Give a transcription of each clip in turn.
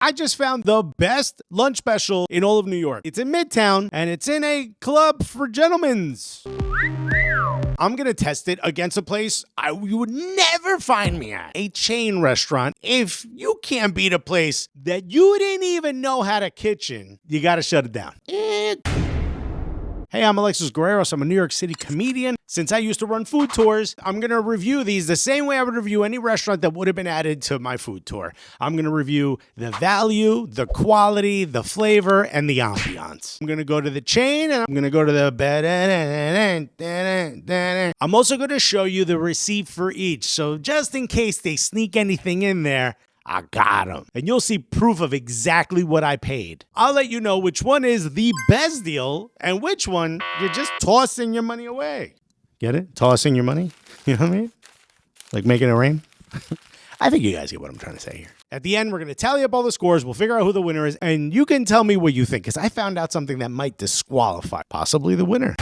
I just found the best lunch special in all of New York. It's in Midtown, and it's in a club for gentlemen's. I'm going to test it against a place you would never find me at. A chain restaurant. If you can't beat a place that you didn't even know had a kitchen, you got to shut it down. Hey, I'm Alexis Guerreros. I'm a New York City comedian. Since I used to run food tours, I'm going to review these the same way I would review any restaurant that would have been added to my food tour. I'm going to review the value, the quality, the flavor, and the ambiance. I'm going to go to the chain, and I'm going to go to the bed. I'm also going to show you the receipt for each. So just in case they sneak anything in there, I got them. And you'll see proof of exactly what I paid. I'll let you know which one is the best deal and which one you're just tossing your money away. Get it? Tossing your money? You know what I mean? Like making it rain? I think you guys get what I'm trying to say here. At the end, we're going to tally up all the scores. We'll figure out who the winner is. And you can tell me what you think, because I found out something that might disqualify possibly the winner.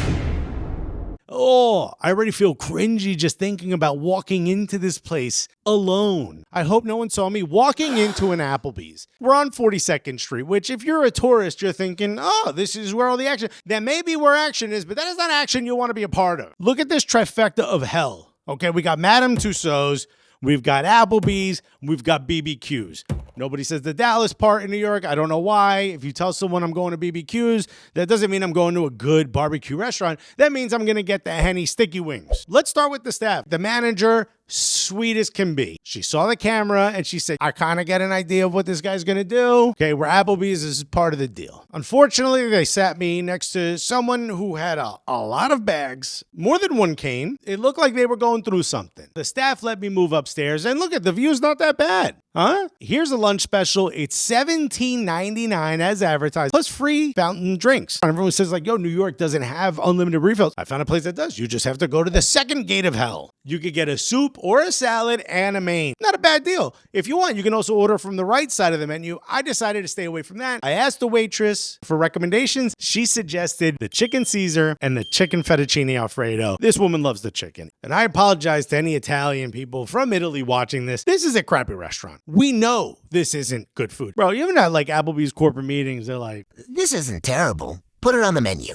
Oh, I already feel cringy just thinking about walking into this place alone. I hope no one saw me walking into an Applebees. We're on 42nd Street, which if you're a tourist, you're thinking, oh, this is where all the action. That may be where action is, but that is not action you want to be a part of. Look at this trifecta of hell. Okay, we got Madame Tussauds, we've got Applebees, we've got BBQs. Nobody says the Dallas part in New York. I don't know why. If you tell someone I'm going to BBQs, that doesn't mean I'm going to a good barbecue restaurant. That means I'm going to get the Henny sticky wings. Let's start with the staff. The manager, sweet as can be. She saw the camera and she said, I kind of get an idea of what this guy's going to do. Okay, we're Applebee's is part of the deal. Unfortunately, they sat me next to someone who had a lot of bags, more than one cane. It looked like they were going through something. The staff let me move upstairs and look at the view's not that bad. Huh? Here's a lunch special. It's $17.99 as advertised, plus free fountain drinks. Everyone says like, yo, New York doesn't have unlimited refills. I found a place that does. You just have to go to the second gate of hell. You could get a soup or a salad and a main. Not a bad deal. If you want, you can also order from the right side of the menu. I decided to stay away from that. I asked the waitress for recommendations. She suggested the chicken Caesar and the chicken fettuccine Alfredo. This woman loves the chicken. And I apologize to any Italian people from Italy watching this. This is a crappy restaurant. We know this isn't good food. Bro, you ever had like Applebee's corporate meetings? They're like, this isn't terrible. Put it on the menu.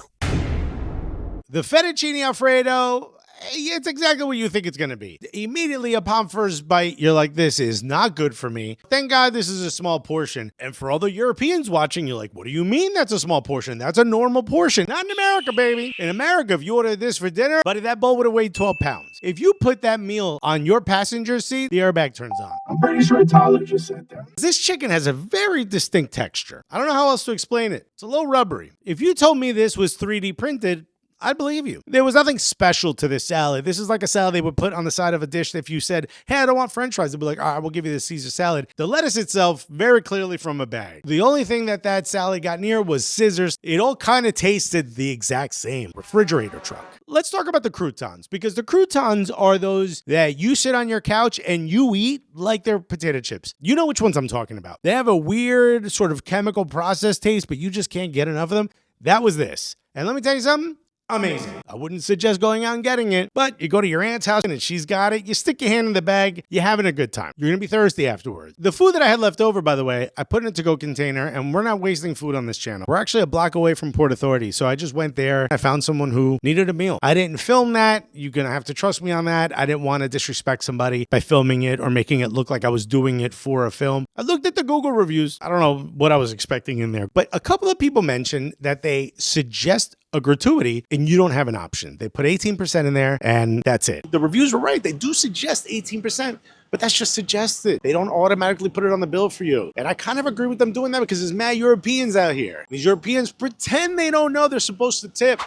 The fettuccine Alfredo, it's exactly what you think it's going to be. Immediately upon first bite, you're like, this is not good for me. Thank God this is a small portion. And for all the Europeans watching, you're like, what do you mean that's a small portion? That's a normal portion. Not in America, baby. In America, if you ordered this for dinner, buddy, that bowl would have weighed 12 pounds. If you put that meal on your passenger seat, the airbag turns on. I'm pretty sure Tyler just said that. This chicken has a very distinct texture. I don't know how else to explain it. It's a little rubbery. If you told me this was 3D printed, I'd believe you. There was nothing special to this salad. This is like a salad they would put on the side of a dish. If you said, hey, I don't want french fries, they'd be like, all right, we'll give you the Caesar salad. The lettuce itself, very clearly from a bag. The only thing that salad got near was scissors. It all kind of tasted the exact same. Refrigerator truck. Let's talk about the croutons, because the croutons are those that you sit on your couch and you eat like they're potato chips. You know which ones I'm talking about. They have a weird sort of chemical process taste, but you just can't get enough of them. That was this. And let me tell you something. Amazing. I wouldn't suggest going out and getting it, but you go to your aunt's house and she's got it. You stick your hand in the bag. You're having a good time. You're going to be thirsty afterwards. The food that I had left over, by the way, I put in a to-go container, and we're not wasting food on this channel. We're actually a block away from Port Authority, so I just went there. I found someone who needed a meal. I didn't film that. You're going to have to trust me on that. I didn't want to disrespect somebody by filming it or making it look like I was doing it for a film. I looked at the Google reviews. I don't know what I was expecting in there, but a couple of people mentioned that they suggest a gratuity and you don't have an option. They put 18% in there and that's it. The reviews were right. They do suggest 18%, but that's just suggested. They don't automatically put it on the bill for you. And I kind of agree with them doing that because there's mad Europeans out here. These Europeans pretend they don't know they're supposed to tip.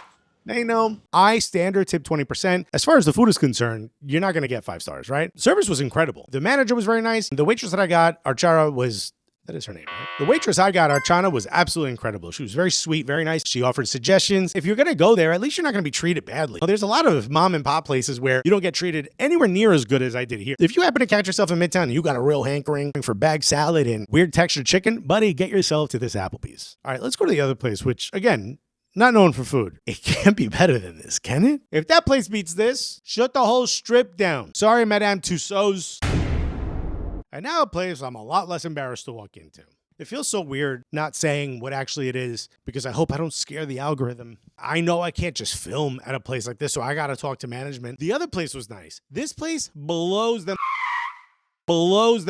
They know. I standard tip 20%. As far as the food is concerned, you're not going to get 5 stars, right? Service was incredible. The manager was very nice. The waitress that I got, Archara, was... That is her name, right? The waitress I got, Archana, was absolutely incredible. She was very sweet, very nice. She offered suggestions. If you're going to go there, at least you're not going to be treated badly. There's a lot of mom and pop places where you don't get treated anywhere near as good as I did here. If you happen to catch yourself in Midtown and you got a real hankering for bag salad and weird textured chicken, buddy, get yourself to this Applebee's. All right, let's go to the other place, which, again, not known for food. It can't be better than this, can it? If that place beats this, shut the whole strip down. Sorry, Madame Tussauds. And now a place I'm a lot less embarrassed to walk into. It feels so weird not saying what actually it is because I hope I don't scare the algorithm. I know I can't just film at a place like this, so I got to talk to management. The other place was nice. This place blows them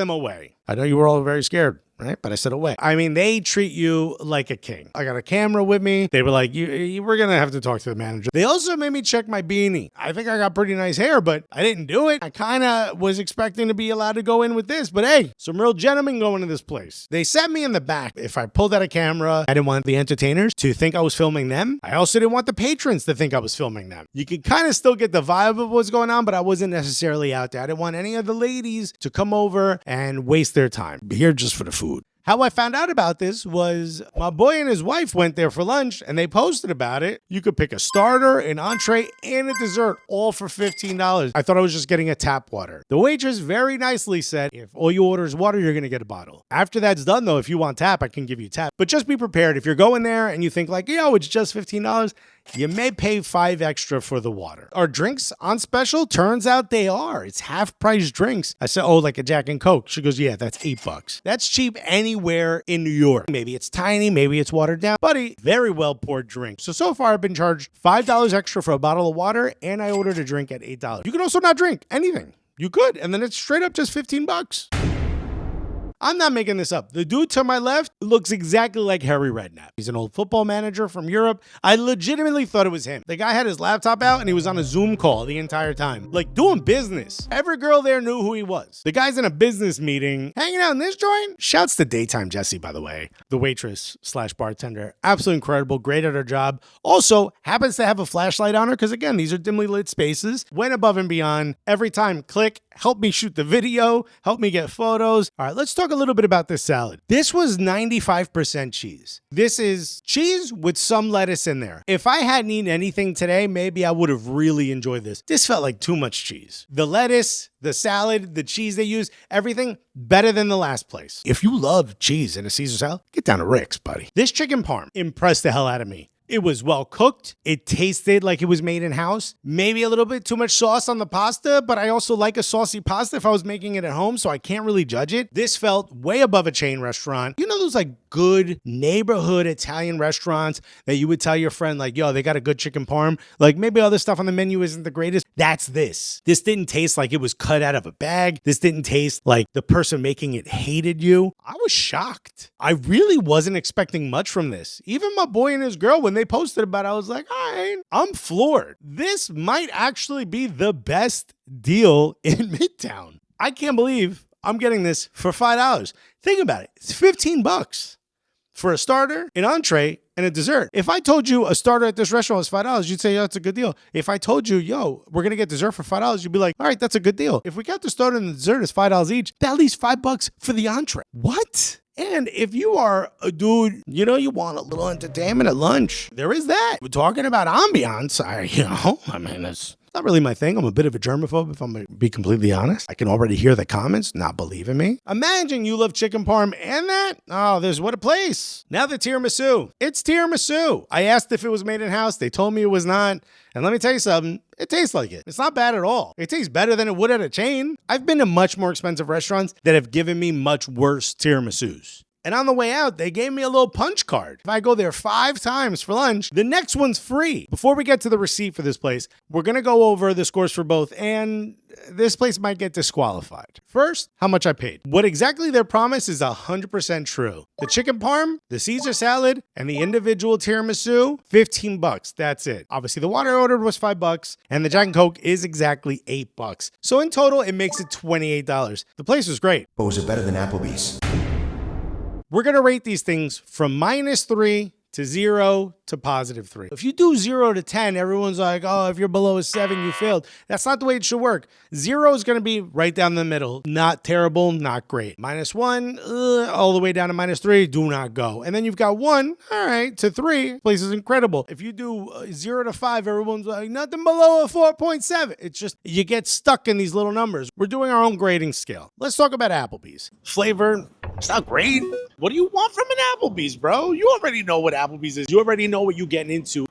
away. I know you were all very scared, right? But I said away. I mean, they treat you like a king. I got a camera with me. They were like, you we're going to have to talk to the manager. They also made me check my beanie. I think I got pretty nice hair, but I didn't do it. I kind of was expecting to be allowed to go in with this, but hey, some real gentlemen going to this place. They sat me in the back. If I pulled out a camera, I didn't want the entertainers to think I was filming them. I also didn't want the patrons to think I was filming them. You could kind of still get the vibe of what's going on, but I wasn't necessarily out there. I didn't want any of the ladies to come over and waste their time. Be here just for the food. How I found out about this was my boy and his wife went there for lunch and they posted about it. You could pick a starter, an entree, and a dessert, all for $15. I thought I was just getting a tap water. The waitress very nicely said, if all you order is water, you're going to get a bottle. After that's done, though, if you want tap, I can give you tap. But just be prepared. If you're going there and you think like, it's just $15, you may pay $5 extra for the water. Are drinks on special? Turns out they are. It's half price drinks. I said, like a Jack and Coke. She goes, yeah, that's $8. That's cheap anywhere in New York. Maybe it's tiny, maybe it's watered down. Buddy, very well poured drink. So far I've been charged $5 extra for a bottle of water and I ordered a drink at $8. You can also not drink anything. You could, and then it's straight up just $15. I'm not making this up. The dude to my left looks exactly like Harry Redknapp. He's an old football manager from Europe. I legitimately thought it was him. The guy had his laptop out and he was on a Zoom call the entire time, like doing business. Every girl there knew who he was. The guy's in a business meeting, hanging out in this joint. Shouts to Daytime Jessie, by the way. The waitress / bartender. Absolutely incredible. Great at her job. Also happens to have a flashlight on her because, again, these are dimly lit spaces. Went above and beyond. Every time, click, help me shoot the video, help me get photos. All right, let's talk a little bit about this salad. This was 95% cheese. This is cheese with some lettuce in there. If I hadn't eaten anything today, maybe I would have really enjoyed this. This felt like too much cheese. The lettuce, the salad, the cheese they use, everything better than the last place. If you love cheese in a Caesar salad, get down to Rick's, buddy. This chicken parm impressed the hell out of me. It was well cooked. It tasted like it was made in-house. Maybe a little bit too much sauce on the pasta, but I also like a saucy pasta if I was making it at home, so I can't really judge it. This felt way above a chain restaurant. You know those like good neighborhood Italian restaurants that you would tell your friend like, they got a good chicken parm. Like maybe other stuff on the menu isn't the greatest. That's this. This didn't taste like it was cut out of a bag. This didn't taste like the person making it hated you. I was shocked. I really wasn't expecting much from this. Even my boy and his girl, when they posted about it, I was like, all right, I'm floored. This might actually be the best deal in Midtown. I can't believe I'm getting this for $5. Think about it. It's $15 for a starter, an entree, and a dessert. If I told you a starter at this restaurant was $5, you'd say, that's a good deal. If I told you, we're going to get dessert for $5, you'd be like, all right, that's a good deal. If we got the starter and the dessert is $5 each, that leaves $5 for the entree. What? And if you are a dude, you want a little entertainment at lunch, there is that. We're talking about ambiance. That's not really my thing. I'm a bit of a germaphobe, if I'm going to be completely honest. I can already hear the comments not believing me. Imagine you love chicken parm and that. Oh, what a place. Now the tiramisu. It's tiramisu. I asked if it was made in-house. They told me it was not. And let me tell you something. It tastes like it. It's not bad at all. It tastes better than it would at a chain. I've been to much more expensive restaurants that have given me much worse tiramisus. And on the way out, they gave me a little punch card. If I go there 5 times for lunch, the next one's free. Before we get to the receipt for this place, we're going to go over the scores for both, and this place might get disqualified. First, how much I paid. What exactly their promise is 100% true. The chicken parm, the Caesar salad, and the individual tiramisu, $15. That's it. Obviously, the water I ordered was $5, and the Jack and Coke is exactly $8. So in total, it makes it $28. The place was great. But was it better than Applebee's? We're going to rate these things from -3 to 0 to +3. If you do 0 to 10, everyone's like, if you're below a 7, you failed. That's not the way it should work. 0 is going to be right down the middle. Not terrible, not great. -1, all the way down to -3, do not go. And then you've got 1, all right, to 3. Place is incredible. If you do 0 to 5, everyone's like, nothing below a 4.7. It's just, you get stuck in these little numbers. We're doing our own grading scale. Let's talk about Applebee's. Flavor, it's not great. What do you want from an Applebee's, bro? You already know what Applebee's is. You already know what you're getting into.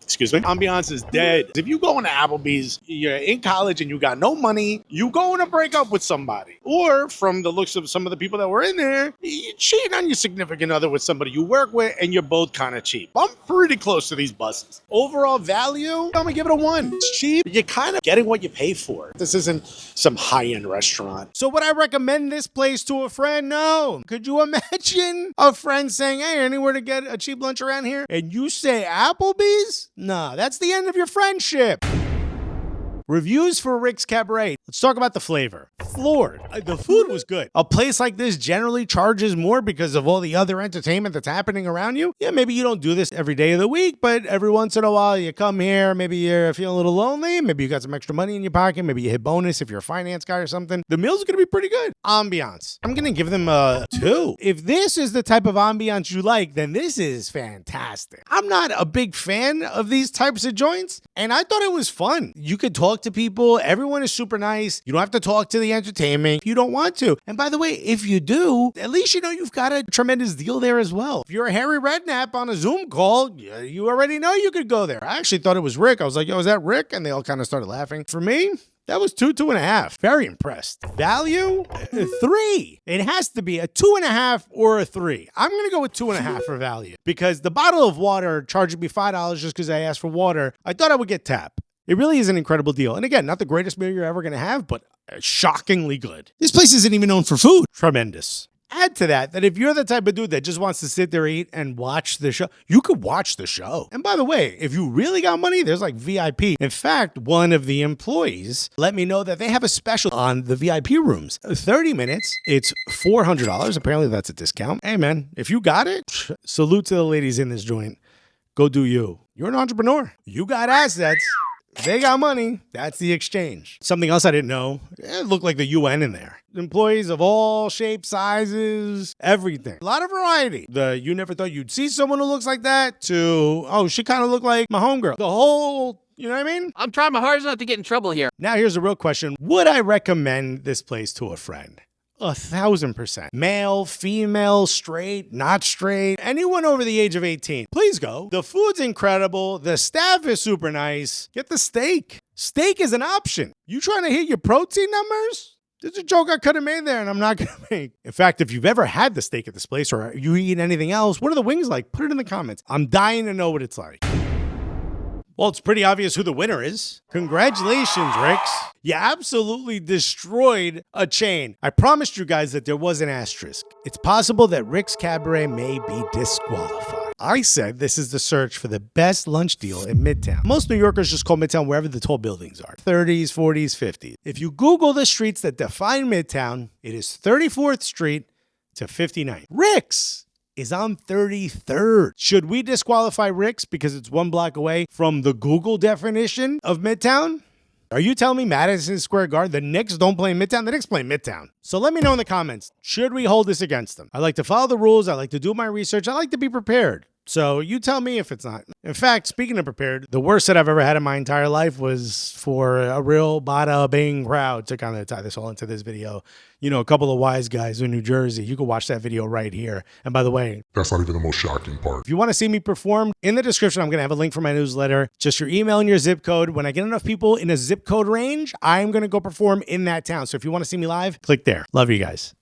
Excuse Excuse me. Ambiance is dead. If you go into Applebee's, you're in college and you got no money, you going to break up with somebody. Or from the looks of some of the people that were in there, you cheat on your significant other with somebody you work with and you're both kind of cheap. I'm pretty close to these buses. Overall value, I'm going to give it a 1. It's cheap. You're kind of getting what you pay for. This isn't some high-end restaurant. So would I recommend this place to a friend? No. Could you imagine a friend saying, hey, anywhere to get a cheap lunch around here? And you say Applebee's? Nah, that's the end of your friendship. Reviews for Rick's Cabaret. Let's talk about the flavor. Floored. The food was good. A place like this generally charges more because of all the other entertainment that's happening around you. Yeah, maybe you don't do this every day of the week, but every once in a while you come here, maybe you're feeling a little lonely, maybe you got some extra money in your pocket, maybe you hit bonus if you're a finance guy or something. The meal's gonna be pretty good. Ambiance. I'm gonna give them a 2. If this is the type of ambiance you like, then this is fantastic. I'm not a big fan of these types of joints, and I thought it was fun. You could talk to people. Everyone is super nice. You don't have to talk to the entertainment if you don't want to. And by the way, if you do, at least you know you've got a tremendous deal there as well. If you're a Harry Redknapp on a Zoom call, you already know you could go there. I actually thought it was Rick. I was like, yo, is that Rick? And they all kind of started laughing. For me, that was 2.5. Very impressed. Value? 3. It has to be a 2.5 or a 3. I'm going to go with 2.5 for value because the bottle of water charging me $5 just because I asked for water, I thought I would get tap. It really is an incredible deal. And again, not the greatest meal you're ever going to have, but shockingly good. This place isn't even known for food. Tremendous. Add to that if you're the type of dude that just wants to sit there, eat, and watch the show, you could watch the show. And by the way, if you really got money, there's like VIP. In fact, one of the employees let me know that they have a special on the VIP rooms. 30 minutes, it's $400. Apparently that's a discount. Hey man, if you got it, salute to the ladies in this joint. Go do you. You're an entrepreneur. You got assets. They got money. That's the exchange. Something else I didn't know. It looked like the UN in there. Employees of all shapes, sizes, everything. A lot of variety. You never thought you'd see someone who looks like that to, oh, she kind of looked like my homegirl. The whole, you know what I mean? I'm trying my hardest not to get in trouble here. Now here's a real question. Would I recommend this place to a friend? 1,000%. Male, female, straight, not straight, anyone over the age of 18, please go. The food's incredible. The staff is super nice. Get the steak. Steak is an option. You trying to hit your protein numbers? There's a joke I could have made there and I'm not going to make. In fact, if you've ever had the steak at this place or you eat anything else, what are the wings like? Put it in the comments. I'm dying to know what it's like. Well, it's pretty obvious who the winner is. Congratulations, Ricks. You absolutely destroyed a chain. I promised you guys that there was an asterisk. It's possible that Rick's Cabaret may be disqualified. I said this is the search for the best lunch deal in Midtown. Most New Yorkers just call Midtown wherever the tall buildings are. 30s, 40s, 50s. If you Google the streets that define Midtown, it is 34th Street to 59th. Rick's is on 33rd. Should we disqualify Rick's because it's 1 block away from the Google definition of Midtown? Are you telling me Madison Square Garden, the Knicks don't play in Midtown? The Knicks play in Midtown. So let me know in the comments, should we hold this against them? I like to follow the rules. I like to do my research. I like to be prepared. So you tell me if it's not. In fact, speaking of prepared, the worst that I've ever had in my entire life was for a real bada bing crowd to kind of tie this all into this video. You know, a couple of wise guys in New Jersey. You can watch that video right here. And by the way, That's not even the most shocking part. if you want to see me perform, in the description, I'm going to have a link for my newsletter. Just your email and your zip code. When I get enough people in a zip code range, I'm going to go perform in that town. So if you want to see me live, click there. Love you guys.